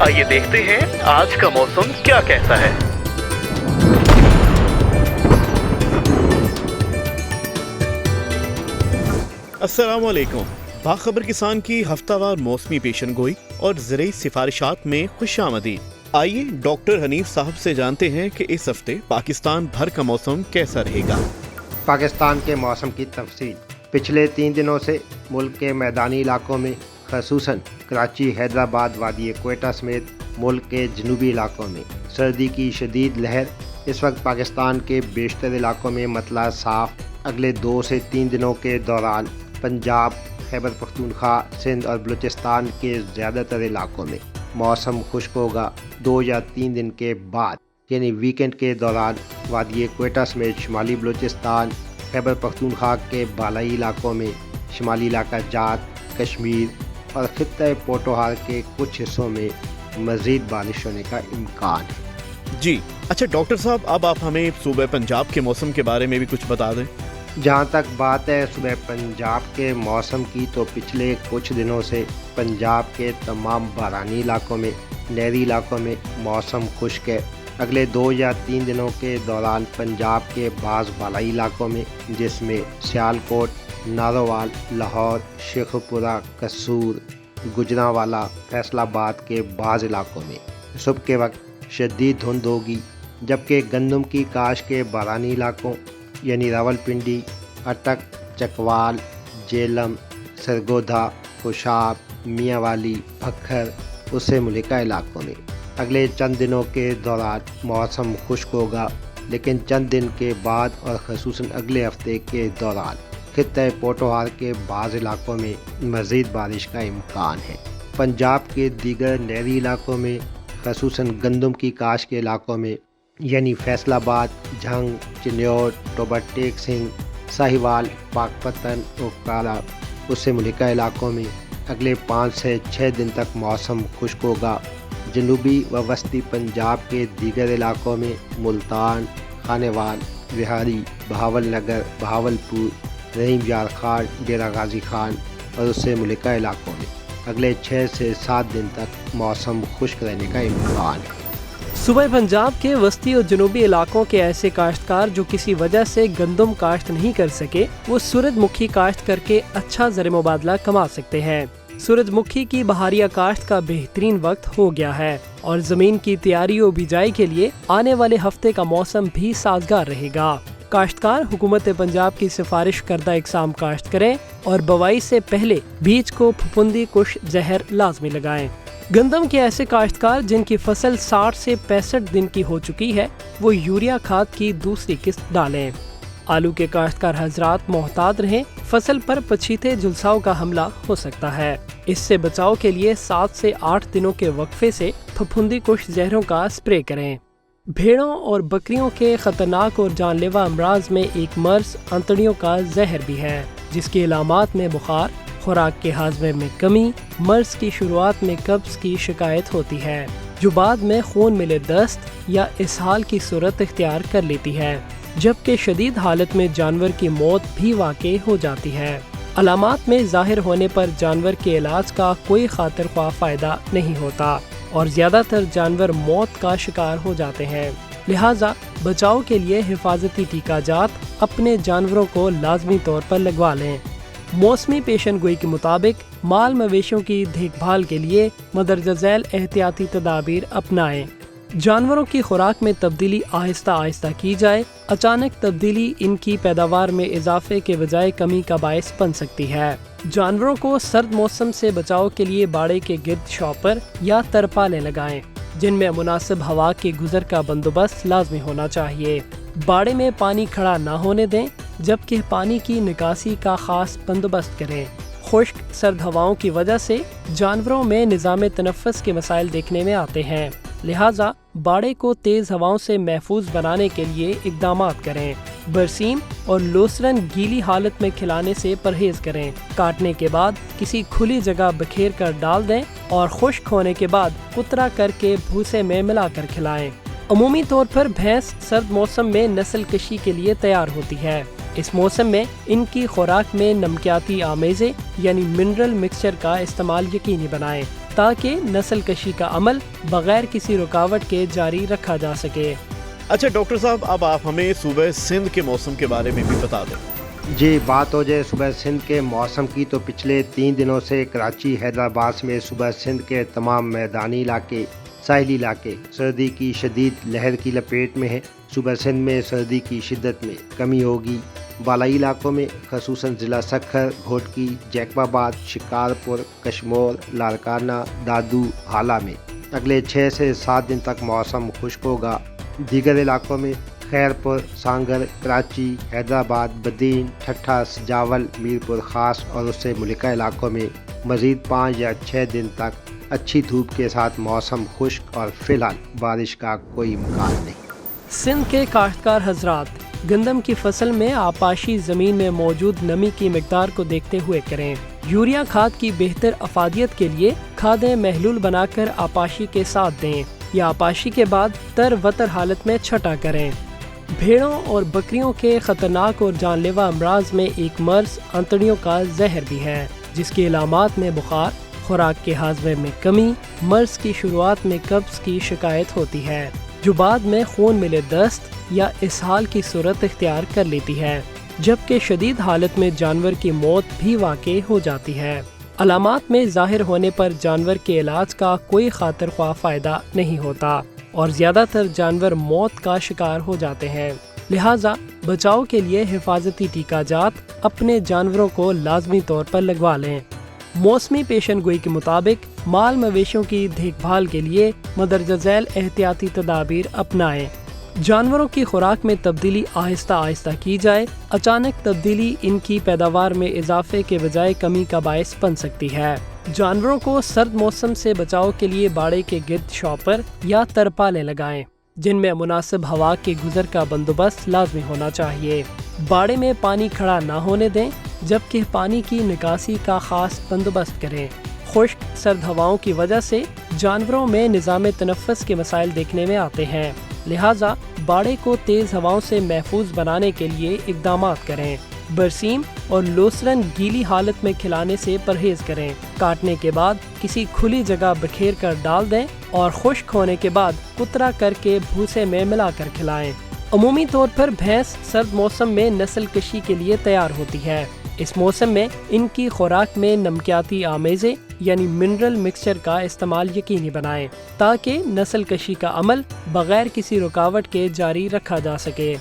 आइए देखते हैं आज का मौसम क्या कहता है। अस्सलाम वालेकुम। बाखबर किसान की हफ्तावार मौसमी पेशन गोई और ज़रूरी सिफारिशात में खुशामदीद। आइए डॉक्टर हनीफ साहब से जानते हैं कि इस हफ्ते पाकिस्तान भर का मौसम कैसा रहेगा। पाकिस्तान के मौसम की तफसील। पिछले 3 दिनों से मुल्क के मैदानी इलाकों में खसूसन कराची, हैदराबाद, वादी क्वेटा समेत मुल्क के जनूबी इलाकों में सर्दी की शदीद लहर। इस वक्त पाकिस्तान के बेशतर इलाकों में मतला साफ। अगले 2 से 3 दिनों के दौरान पंजाब, खैबर पख्तूनख्वा, सिंध और बलूचिस्तान के ज़्यादातर इलाकों में मौसम खुश्क होगा। 2 या 3 दिन के बाद यानी वीकेंड के दौरान वादी क्वेटा समेत शुमाली बलूचिस्तान, खैबर पख्तूनख्वा के बालाई इलाकों में, शुमाली इलाका जात, कश्मीर और खित्ता पोटोहार के कुछ हिस्सों में मज़ीद बारिश होने का इम्कान है। जी अच्छा डॉक्टर साहब, अब आप हमें सूबे पंजाब के मौसम के बारे में भी कुछ बता दें। जहाँ तक बात है सूबे पंजाब के मौसम की, तो पिछले कुछ दिनों से पंजाब के तमाम बारानी इलाकों में, नहरी इलाकों में मौसम खुश्क है। अगले 2 या 3 दिनों के दौरान पंजाब के बाज़ बालाई इलाकों में, जिसमें सियालकोट, नारोवाल, लाहौर, शेखुपुरा, कसूर, गुजरांवाला, फैसलाबाद के बाज़ इलाकों में सुबह के वक्त शदीद धुंध होगी, जबकि गंदम की काश के बारानी इलाकों यानी रावलपिंडी, अटक, चकवाल, जेलम, सरगोधा, खुशाब, मियांवाली, भक्खर, उससे मुलिका इलाकों में अगले चंद दिनों के दौरान मौसम खुश्क होगा, लेकिन चंद दिन के बाद और ख़ुसूसन अगले हफ्ते के दौरान खित्ते पोटोहार के बाज़ इलाकों में मज़ीद बारिश का इम्कान है। पंजाब के दीगर नहरी इलाकों में, ख़ुसूसन गंदम की काश के इलाकों में यानी फैसलाबाद, झंग, चिन्योट, टोबा टेक सिंह, साहिवाल, पाकपतन, उकाला, उससे मुलिका इलाकों में अगले 5 से 6 दिन तक मौसम खुश्क होगा। जनूबी व वस्ती पंजाब के दीगर इलाकों में मुल्तान, खानेवाल, बिहारी, बहावलनगर, बहावलपुर, रहीम यार खान, डेरा गाजी खान और उससे मुलिका इलाकों में अगले 6 से 7 दिन तक मौसम खुश्क रहने का इम्कान है। सूबे पंजाब के वस्ती और जनूबी इलाकों के ऐसे काश्तकार जो किसी वजह से गंदम काश्त नहीं कर सके, वो सूरजमुखी काश्त करके अच्छा ज़र मुबादला कमा सकते हैं। सूरजमुखी की बहारिया काश्त का बेहतरीन वक्त हो गया है और जमीन की तैयारी और बिजाई के लिए आने वाले हफ्ते का मौसम भी साजगार रहेगा। काश्तकार हुकूमत पंजाब की सिफारिश करदा इकसाम काश्त करें और बवाई से पहले बीज को फफूंदी कुश जहर लाजमी लगाएं। गंदम के ऐसे काश्तकार जिनकी फसल 60 से 65 दिन की हो चुकी है, वो यूरिया खाद की दूसरी किस्त डालें। आलू के काश्तकार हजरात मोहतात रहें, फसल पर पछीते झुलसाव का हमला हो सकता है। इससे बचाव के लिए 7 से 8 दिनों के वक्फे से फफूंदी कुश जहरों का स्प्रे करें। भेड़ों और बकरियों के खतरनाक और जानलेवा अमराज में एक मर्ज अंतड़ियों का जहर भी है, जिसकी अलामात में बुखार, खुराक के हाजमे में कमी, मर्ज की शुरुआत में कब्ज की शिकायत होती है, जो बाद में खून मिले दस्त या इसहाल की सूरत इख्तियार कर लेती है, जबकि शदीद हालत में जानवर की मौत भी वाक़ई हो जाती है। अलामात में जाहिर होने पर जानवर के इलाज का कोई खातिर ख्वाह फ़ायदा नहीं होता और ज़्यादातर जानवर मौत का शिकार हो जाते हैं। लिहाजा बचाव के लिए हिफाजती टीका जात अपने जानवरों को लाजमी तौर पर लगवा लें। मौसमी पेशन गोई के मुताबिक माल मवेशियों की देखभाल के लिए मदरजा झैल एहतियाती तदाबीर अपनाएं। जानवरों की खुराक में तब्दीली आहिस्ता आहिस्ता की जाए। अचानक तब्दीली इनकी पैदावार में इजाफे के बजाय कमी का बायस बन सकती है। जानवरों को सर्द मौसम से बचाव के लिए बाड़े के गिर्द शॉपर या तरपालें लगाएं, जिनमें मुनासिब हवा के गुजर का बंदोबस्त लाजमी होना चाहिए। बाड़े में पानी खड़ा न होने दें, जबकि पानी की निकासी का खास बंदोबस्त करें। खुश्क सर्द हवाओं की वजह से जानवरों में निज़ाम तनफ़्फ़ुस के मसाइल देखने में आते हैं, लिहाजा बाड़े को तेज़ हवाओं से महफूज बनाने के लिए इक़दामात करें। बरसीम और लोसरन गीली हालत में खिलाने से परहेज करें। काटने के बाद किसी खुली जगह बखेर कर डाल दें और खुश्क होने के बाद कुतरा करके भूसे में मिलाकर खिलाएं। अमूमी तौर पर भैंस सर्द मौसम में नस्ल कशी के लिए तैयार होती है। इस मौसम में इनकी खुराक में नमकियाती आमेज़े यानी मिनरल मिक्सचर का इस्तेमाल यकीनी बनाएं। تاکہ نسل کشی کا عمل بغیر کسی رکاوٹ کے جاری رکھا جا سکے۔ اچھا ڈاکٹر صاحب، اب آپ ہمیں صوبہ سندھ کے موسم کے بارے میں بھی بتا دیں۔ جی، بات ہو جائے صوبہ سندھ کے موسم کی تو پچھلے 3 دنوں سے کراچی، حیدرآباد میں صوبہ سندھ کے تمام میدانی علاقے، ساحلی علاقے سردی کی شدید لہر کی لپیٹ میں ہیں۔ صوبہ سندھ میں سردی کی شدت میں کمی ہوگی۔ بالائی علاقوں میں خصوصاً ضلع سکھر، گھوٹکی، جیکب آباد، شکارپور، کشمور، لاڑکانہ، دادو، حالہ میں اگلے 6 سے 7 دن تک موسم خشک ہوگا۔ دیگر علاقوں میں خیرپور، سانگر، کراچی، حیدرآباد، بدین، ٹھٹھہ، سجاول، میرپور خاص اور اس سے ملکہ علاقوں میں مزید 5 یا 6 دن تک اچھی دھوپ کے ساتھ موسم خشک اور فی الحال بارش کا کوئی امکان نہیں۔ سندھ کے کاشتکار حضرات گندم کی فصل میں آپاشی زمین میں موجود نمی کی مقدار کو دیکھتے ہوئے کریں۔ یوریا کھاد کی بہتر افادیت کے لیے کھادیں محلول بنا کر آپاشی کے ساتھ دیں یا آپاشی کے بعد تر وتر حالت میں چھٹا کریں۔ بھیڑوں اور بکریوں کے خطرناک اور جان لیوا امراض میں ایک مرض انتڑیوں کا زہر بھی ہے، جس کی علامات میں بخار، خوراک کے ہاضمے میں کمی، مرض کی شروعات میں قبض کی شکایت ہوتی ہے، جو بعد میں خون ملے دست یا اسہال کی صورت اختیار کر لیتی ہے، جبکہ شدید حالت میں جانور کی موت بھی واقع ہو جاتی ہے۔ علامات میں ظاہر ہونے پر جانور کے علاج کا کوئی خاطر خواہ فائدہ نہیں ہوتا اور زیادہ تر جانور موت کا شکار ہو جاتے ہیں۔ لہٰذا بچاؤ کے لیے حفاظتی ٹیکہ جات اپنے جانوروں کو لازمی طور پر لگوا لیں۔ موسمی پیشن گوئی کے مطابق مال مویشیوں کی دیکھ بھال کے لیے مندرجہ ذیل احتیاطی تدابیر اپنائیں۔ جانوروں کی خوراک میں تبدیلی آہستہ آہستہ کی جائے۔ اچانک تبدیلی ان کی پیداوار میں اضافے کے بجائے کمی کا باعث بن سکتی ہے۔ جانوروں کو سرد موسم سے بچاؤ کے لیے باڑے کے گرد شاپر یا ترپالیں لگائیں، جن میں مناسب ہوا کے گزر کا بندوبست لازمی ہونا چاہیے۔ باڑے میں پانی کھڑا نہ ہونے دیں، جبکہ پانی کی نکاسی کا خاص بندوبست کریں۔ خشک سرد ہواؤں کی وجہ سے جانوروں میں نظام تنفس کے مسائل دیکھنے میں آتے ہیں، لہٰذا باڑے کو تیز ہواؤں سے محفوظ بنانے کے لیے اقدامات کریں۔ برسیم اور لوسرن گیلی حالت میں کھلانے سے پرہیز کریں۔ کاٹنے کے بعد کسی کھلی جگہ بکھیر کر ڈال دیں اور خشک ہونے کے بعد کترا کر کے بھوسے میں ملا کر کھلائیں۔ عمومی طور پر بھینس سرد موسم میں نسل کشی کے لیے تیار ہوتی ہے۔ اس موسم میں ان کی خوراک میں نمکیاتی آمیزے یعنی منرل مکسچر کا استعمال یقینی بنائیں تاکہ نسل کشی کا عمل بغیر کسی رکاوٹ کے جاری رکھا جا سکے۔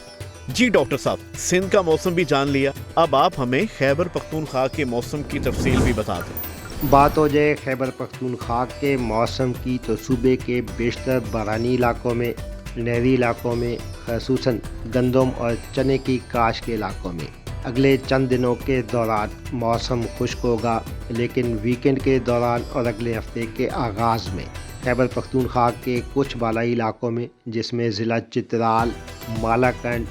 جی ڈاکٹر صاحب، سندھ کا موسم بھی جان لیا، اب آپ ہمیں خیبر پختونخوا کے موسم کی تفصیل بھی بتا دیں۔ بات ہو جائے خیبر پختونخوا کے موسم کی تو صوبے کے بیشتر بارانی علاقوں میں، نہری علاقوں میں خصوصاً گندم اور چنے کی کاشت کے علاقوں میں اگلے چند دنوں کے دوران موسم خشک ہوگا، لیکن ویکنڈ کے دوران اور اگلے ہفتے کے آغاز میں خیبر پختونخوا کے کچھ بالائی علاقوں میں، جس میں ضلع چترال، مالاکنڈ،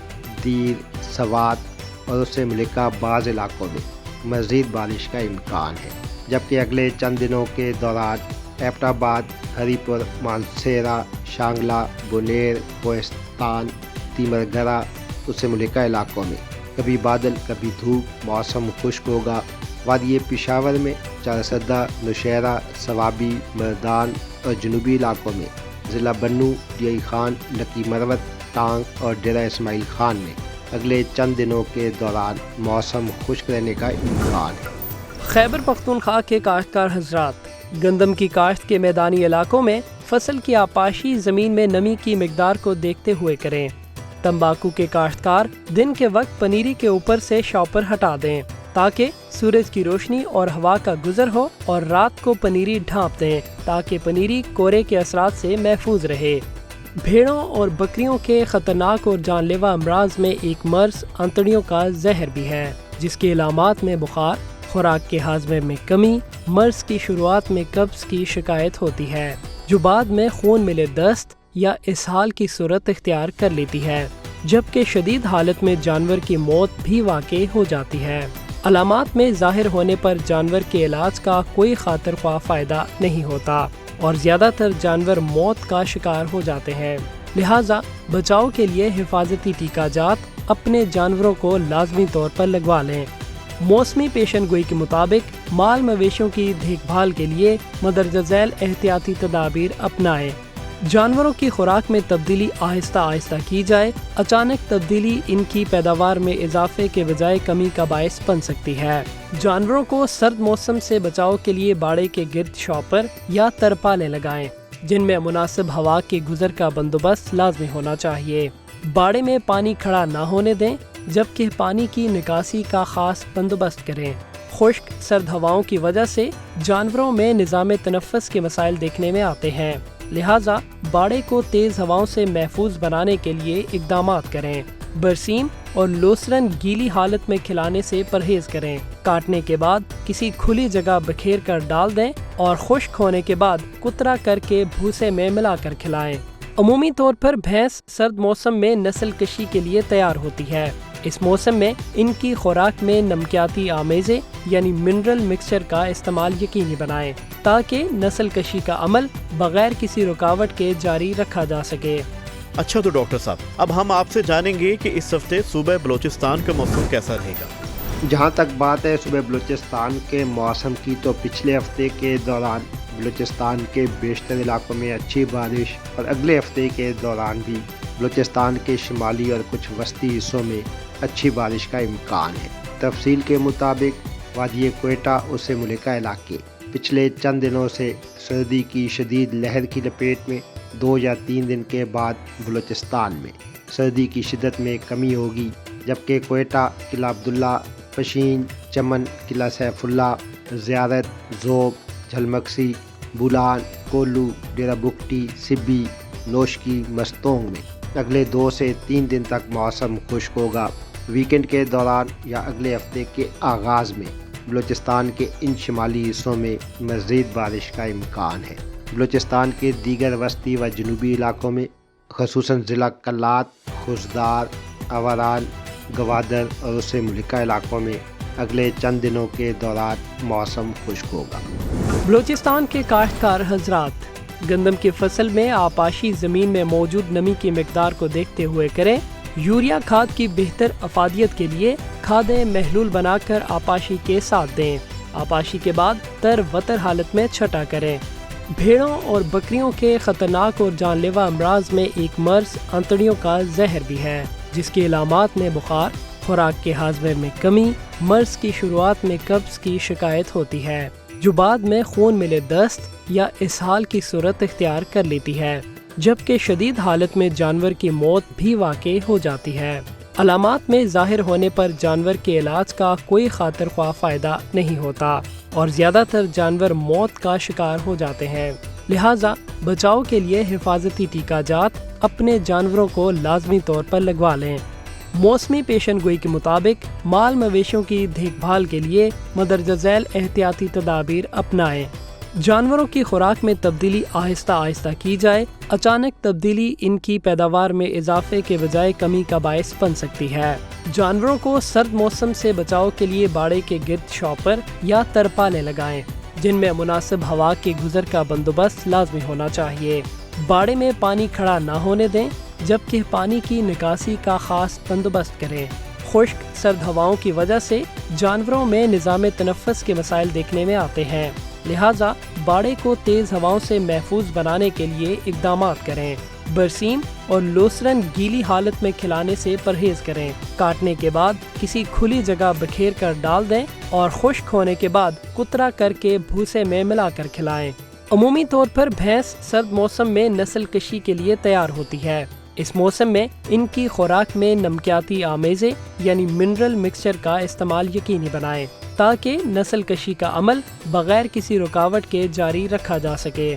دیر، سوات اور اس سے ملکہ بعض علاقوں میں مزید بارش کا امکان ہے، جبکہ اگلے چند دنوں کے دوران ایبٹ آباد، ہری پور، مانسیرا، شانگلہ، بنیر، کوہستان، تیمرگرہ اس سے ملکہ علاقوں میں کبھی بادل کبھی دھوپ، موسم خشک ہوگا۔ وادی پشاور میں چارسدہ، نوشہرہ، سوابی، مردان اور جنوبی علاقوں میں ضلع بنو، ڈی خان، لکی مروت، ٹانگ اور ڈیرہ اسماعیل خان میں اگلے چند دنوں کے دوران موسم خشک رہنے کا امکان ہے۔ خیبر پختونخوا کے کاشتکار حضرات گندم کی کاشت کے میدانی علاقوں میں فصل کی آپاشی زمین میں نمی کی مقدار کو دیکھتے ہوئے کریں۔ تمباکو کے کاشتکار دن کے وقت پنیری کے اوپر سے شاپر ہٹا دیں تاکہ سورج کی روشنی اور ہوا کا گزر ہو، اور رات کو پنیری ڈھانپ دیں تاکہ پنیری کورے کے اثرات سے محفوظ رہے۔ بھیڑوں اور بکریوں کے خطرناک اور جان لیوا امراض میں ایک مرض انتڑیوں کا زہر بھی ہے، جس کی علامات میں بخار، خوراک کے ہاضمے میں کمی، مرض کی شروعات میں قبض کی شکایت ہوتی ہے، جو بعد میں خون ملے دست یا اسہال کی صورت اختیار کر لیتی ہے، جبکہ شدید حالت میں جانور کی موت بھی واقع ہو جاتی ہے۔ علامات میں ظاہر ہونے پر جانور کے علاج کا کوئی خاطر خواہ فائدہ نہیں ہوتا اور زیادہ تر جانور موت کا شکار ہو جاتے ہیں، لہٰذا بچاؤ کے لیے حفاظتی ٹیکہ جات اپنے جانوروں کو لازمی طور پر لگوا لیں۔ मौसमी पेशन गोई के मुताबिक माल मवेशियों की देखभाल के लिए मदरजा झैल एहतियाती तदाबीर अपनाएं। जानवरों की खुराक में तब्दीली आहिस्ता आहिस्ता की जाए। अचानक तब्दीली इनकी पैदावार में इजाफे के बजाय कमी का बायस बन सकती है। जानवरों को सर्द मौसम से बचाव के लिए बाड़े के गिर्द शॉपर या तरपालें लगाएं, जिनमें मुनासिब हवा के गुजर का बंदोबस्त लाजमी होना चाहिए। बाड़े में पानी खड़ा न होने दें, जबकि पानी की निकासी का खास बंदोबस्त करें। खुश्क सर्द हवाओं की वजह से जानवरों में निज़ाम तनफ़्फ़ुस के मसाइल देखने में आते हैं, लिहाजा बाड़े को तेज हवाओं से महफूज बनाने के लिए इकदामात करें। बरसीम और लोसरन गीली हालत में खिलाने से परहेज करें। काटने के बाद किसी खुली जगह बखेर कर डाल दें और खुश्क होने के बाद कुतरा करके भूसे में मिलाकर खिलाएं। अमूमी तौर पर भैंस सर्द मौसम में नस्ल कशी के लिए तैयार होती है। इस मौसम में इनकी खुराक में नमकियाती आमेज़े यानी मिनरल मिक्सचर का इस्तेमाल यकीनी बनाएं, ताकि नस्ल कशी का अमल बगैर किसी रुकावट के जारी रखा जा सके। अच्छा तो डॉक्टर साहब, अब हम आपसे जानेंगे कि इस हफ्ते सूबे बलूचिस्तान का मौसम कैसा रहेगा। जहाँ तक बात है सूबे बलूचिस्तान के मौसम की, तो पिछले हफ्ते के दौरान बलूचिस्तान के बेशतर इलाकों में अच्छी बारिश और अगले हफ्ते के दौरान भी बलूचिस्तान के शुमाली और कुछ वस्ती हिस्सों में अच्छी बारिश का इम्कान है। तफसील के मुताबिक वादी क्वेटा उससे मुल्का इलाके पिछले चंद दिनों से सर्दी की शदीद लहर की लपेट में 2 या 3 दिन के बाद बलूचिस्तान में सर्दी की शिद्दत में कमी होगी, जबकि क्वेटा, किला अब्दुल्ला, पशीन, चमन, किला सैफुल्ला, ज़ियारत, ज़ोब, झलमक्सी, बुलान, कोल्लू, डेरा बुक्टी, सिब्बी, नोशकी, मस्तोंग में अगले 2 से 3 दिन तक मौसम खुश्क होगा। वीकेंड के दौरान या अगले हफ्ते के आगाज़ में बलूचिस्तान के इन शुमाली हिस्सों में मज़ीद बारिश का इम्कान है। बलूचिस्तान के दीगर वस्ती व जनूबी इलाकों में ख़ुसूसन ज़िला कल्लात, खुशदार, अवरान, गवादर और उससे मुल्का इलाकों में अगले चंद दिनों के दौरान मौसम खुश्क होगा। बलूचिस्तान के काश्तकार हजरात गंदम की फसल में आपाशी ज़मीन में मौजूद नमी की मिकदार को देखते हुए करें। यूरिया खाद की बेहतर अफादियत के लिए खादें महलूल बनाकर आपाशी के साथ दें। आपाशी के बाद तर वतर हालत में छटा करें। भेड़ों और बकरियों के खतरनाक और जानलेवा अमराज में एक मर्ज अंतड़ियों का जहर भी है, जिसकी अलामात में बुखार, खुराक के हाजमे में कमी, मर्ज की शुरुआत में कब्ज की शिकायत होती है, जो बाद में खून मिले दस्त या इसहाल की सूरत इख्तियार कर लेती है, जबकि शदीद हालत में जानवर की मौत भी वाक़ई हो जाती है। अलामात में जाहिर होने पर जानवर के इलाज का कोई खातिर ख्वाह फ़ायदा नहीं होता और ज़्यादातर जानवर मौत का शिकार हो जाते हैं। लिहाजा बचाव के लिए हिफाजती टीका जात अपने जानवरों को लाजमी तौर पर लगवा लें। मौसमी पेशन गोई के मुताबिक माल मवेशियों की देखभाल के लिए मदरजा झैल एहतियाती तदाबीर अपनाएं। जानवरों की खुराक में तब्दीली आहिस्ता आहिस्ता की जाए। अचानक तब्दीली इनकी पैदावार में इजाफे के बजाय कमी का बायस बन सकती है। जानवरों को सर्द मौसम से बचाव के लिए बाड़े के गिर्द शॉपर या तरपालें लगाएं, जिनमें मुनासिब हवा के गुजर का बंदोबस्त लाजमी होना चाहिए। बाड़े में पानी खड़ा न होने दें, जबकि पानी की निकासी का खास बंदोबस्त करें। खुश्क सर्द हवाओं की वजह से जानवरों में निज़ाम तनफ़्फ़ुस के मसाइल देखने में आते हैं, लिहाजा बाड़े को तेज हवाओं से महफूज बनाने के लिए इकदामात करें। बरसीम और लोसरन गीली हालत में खिलाने से परहेज करें। काटने के बाद किसी खुली जगह बखेर कर डाल दें और खुश्क होने के बाद कुतरा करके भूसे में मिलाकर खिलाएं। अमूमी तौर पर भैंस सर्द मौसम में नस्ल कशी के लिए तैयार होती है। इस मौसम में इनकी खुराक में नमकियाती आमेज़े यानी मिनरल मिक्सचर का इस्तेमाल यकीनी बनाएं, ताकि नस्ल कशी का अमल बगैर किसी रुकावट के जारी रखा जा सके।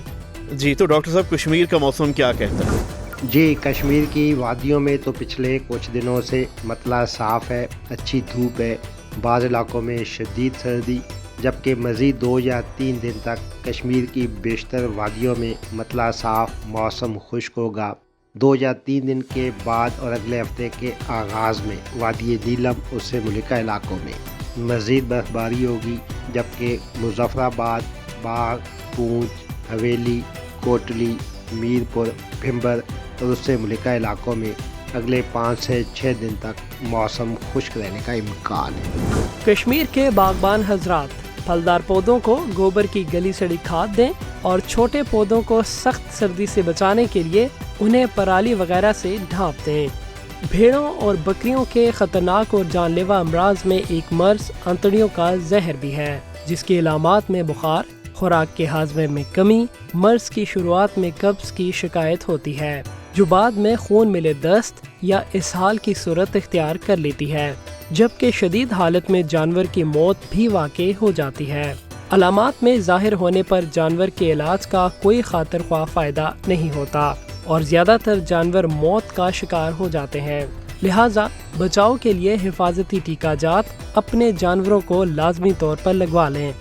जी तो डॉक्टर साहब, कश्मीर का मौसम क्या कहता है? जी, कश्मीर की वादियों में तो पिछले कुछ दिनों से मतला साफ़ है, अच्छी धूप है, बाज़ इलाकों में शदीद सर्दी, जबकि मज़ीद 2 या 3 दिन तक कश्मीर की बेशतर वादियों में मतला साफ़ मौसम खुश्क होगा। 2 या 3 दिन के बाद और अगले हफ्ते के आगाज़ में वादी नीलम उससे मुल्का इलाकों में मज़ीद बर्फबारी होगी, जबकि मुज़फ़्फ़राबाद, बाग, पूंछ, हवेली, कोटली, मीरपुर, भिम्बर और उससे मुल्का इलाकों में अगले 5 से 6 दिन तक मौसम खुश्क रहने का इम्कान है। कश्मीर के बागबान हजरात, फलदार पौधों को गोबर की गली सड़ी खाद दें और छोटे पौधों को सख्त सर्दी से बचाने के लिए उन्हें पराली वगैरह से ढांप दें। भेड़ों और बकरियों के खतरनाक और जानलेवा अमराज में एक मर्ज अंतड़ियों का जहर भी है, जिसकी अलामात में बुखार, खुराक के हाजमे में कमी, मर्ज की शुरुआत में कब्ज की शिकायत होती है, जो बाद में खून मिले दस्त या इसहाल की सूरत इख्तियार कर लेती है, जबकि शदीद हालत में जानवर की मौत भी वाक़ई हो जाती है। अलामात में ज़ाहिर होने पर जानवर के इलाज का कोई खातिर ख्वाह फ़ायदा नहीं होता और ज़्यादातर जानवर मौत का शिकार हो जाते हैं। लिहाजा बचाव के लिए हिफाजती टीका जात अपने जानवरों को लाजमी तौर पर लगवा लें।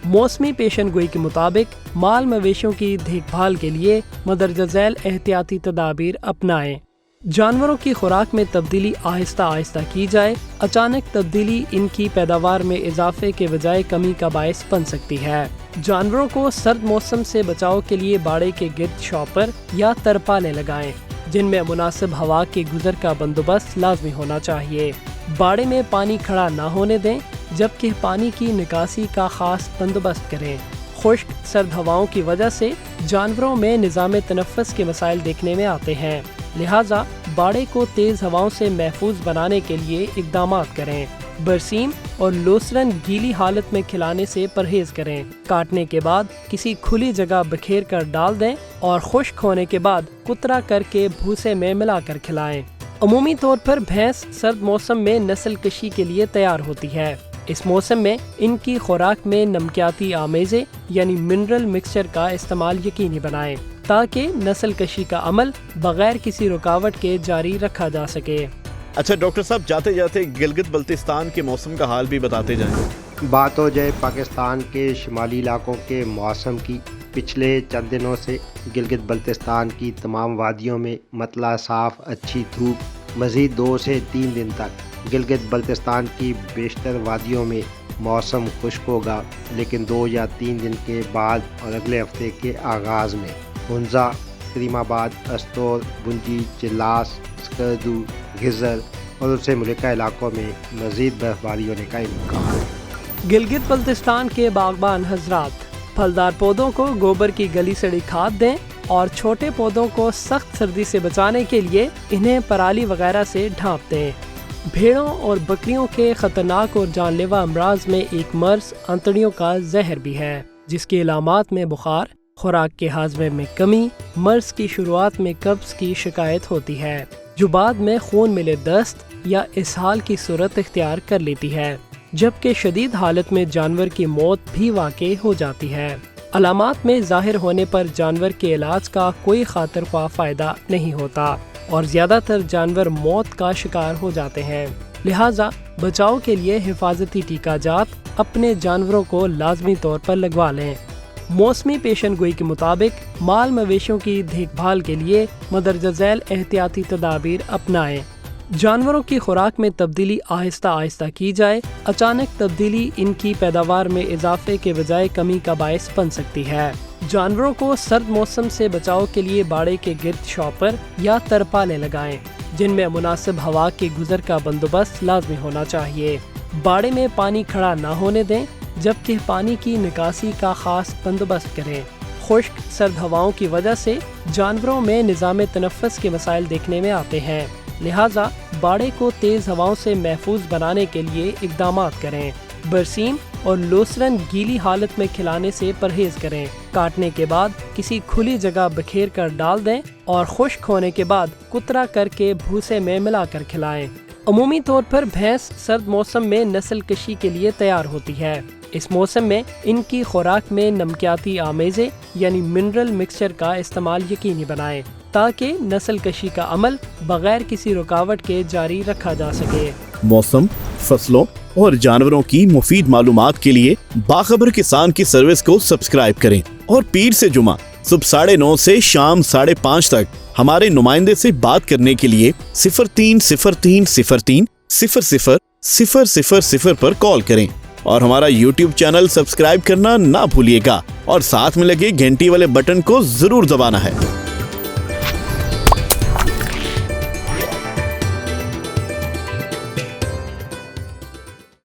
मौसमी पेशन गोई के मुताबिक माल मवेशियों की देखभाल के लिए मदरजा झैल एहतियाती तदाबीर अपनाएं। जानवरों की खुराक में तब्दीली आहिस्ता आहिस्ता की जाए। अचानक तब्दीली इनकी पैदावार में इजाफे के बजाय कमी का बायस बन सकती है। जानवरों को सर्द मौसम से बचाव के लिए बाड़े के गिर्द शॉपर या तरपालें लगाएं, जिनमें मुनासिब हवा के गुजर का बंदोबस्त लाजमी होना चाहिए। बाड़े में पानी खड़ा न होने दें, जबकि पानी की निकासी का खास बंदोबस्त करें। खुश्क सर्द हवाओं की वजह से जानवरों में निज़ाम तनफ़्फ़ुस के मसाइल देखने में आते हैं, लिहाजा बाड़े को तेज हवाओं से महफूज बनाने के लिए इकदाम करें। बरसीम और लोसरन गीली हालत में खिलाने से परहेज करें। काटने के बाद किसी खुली जगह बखेर कर डाल दें और खुश्क होने के बाद कुतरा करके भूसे में मिलाकर खिलाएं। अमूमी तौर पर भैंस सर्द मौसम में नस्ल कशी के लिए तैयार होती है। इस मौसम में इनकी खुराक में नमकियाती आमेज़े यानी मिनरल मिक्सचर का इस्तेमाल यकीनी बनाएं, ताकि नस्ल कशी का अमल बगैर किसी रुकावट के जारी रखा जा सके। अच्छा डॉक्टर साहब, जाते जाते गिलगित बल्तिस्तान के मौसम का हाल भी बताते जाएं। बात हो जाए पाकिस्तान के शुमाली इलाकों के मौसम की, पिछले चंद दिनों से गिलगित बल्तिस्तान की तमाम वादियों में मतला साफ अच्छी धूप, मज़ीद 2 से 3 दिन तक गिलगित बल्तिस्तान की बेशतर वादियों में मौसम खुश्क होगा, लेकिन 2 या 3 दिन के बाद और अगले हफ्ते के आगाज़ में हुंजा, करीमाबाद, अस्तोर, बुंजी, चिल्लास, स्कर्दू, गिज़र और उससे मुल्का इलाकों में मज़ीद बर्फबारी होने का इम्कान है। गिलगित बल्तिस्तान के बागबान हजरात, फलदार पौधों को गोबर की गली सड़ी खाद दें और छोटे पौधों को सख्त सर्दी से बचाने के लिए इन्हें पराली वगैरह से ढांप दें। भेड़ों और बकरियों के खतरनाक और जानलेवा अमराज में एक मर्ज अंतड़ियों का जहर भी है, जिसकी अलामात में बुखार, खुराक के हाजमे में कमी, मर्ज की शुरुआत में कब्ज की शिकायत होती है, जो बाद में खून मिले दस्त या इसहाल की सूरत इख्तियार कर लेती है, जबकि शदीद हालत में जानवर की मौत भी वाक़ई हो जाती है। अलामात में ज़ाहिर होने पर जानवर के इलाज का कोई खातिर ख्वाह फ़ायदा नहीं होता और ज़्यादातर जानवर मौत का शिकार हो जाते हैं। लिहाजा बचाव के लिए हिफाजती टीका जात अपने जानवरों को लाजमी तौर पर लगवा लें। मौसमी पेशन गोई के मुताबिक माल मवेशियों की देखभाल के लिए मदरजा झैल एहतियाती तदाबीर अपनाएं। जानवरों की खुराक में तब्दीली आहिस्ता आहिस्ता की जाए। अचानक तब्दीली इनकी पैदावार में इजाफे के बजाय कमी का बायस बन सकती है। जानवरों को सर्द मौसम से बचाव के लिए बाड़े के गिर्द शॉपर या तरपालें लगाएं, जिनमें मुनासिब हवा के गुजर का बंदोबस्त लाजमी होना चाहिए। बाड़े में पानी खड़ा न होने दें, जबकि पानी की निकासी का खास बंदोबस्त करें। खुश्क सर्द हवाओं की वजह से जानवरों में निज़ाम तनफ़्फ़ुस के मसाइल देखने में आते हैं, लिहाजा बाड़े को तेज हवाओं से महफूज बनाने के लिए इकदाम करें। बरसीम और लोसरन गीली हालत में खिलाने से परहेज करें। काटने के बाद किसी खुली जगह बखेर कर डाल दें और खुश्क होने के बाद कुतरा करके भूसे में मिलाकर खिलाएं। अमूमी तौर पर भैंस सर्द मौसम में नस्ल कशी के लिए तैयार होती है। इस मौसम में इनकी खुराक में नमकियाती आमेज़े यानी मिनरल मिक्सचर का इस्तेमाल यकीनी बनाएं, ताकि नस्ल कशी का अमल बगैर किसी रुकावट के जारी रखा जा सके। मौसम, फसलों और जानवरों की मुफीद मालूमात के लिए बाखबर किसान की सर्विस को सब्सक्राइब करें और पीर से जुमा सुबह 9:30 से शाम 5:30 तक हमारे नुमाइंदे से बात करने के लिए 0303030000 पर कॉल करें और हमारा YouTube चैनल सब्सक्राइब करना ना भूलिएगा और साथ में लगे घंटी वाले बटन को जरूर दबाना है।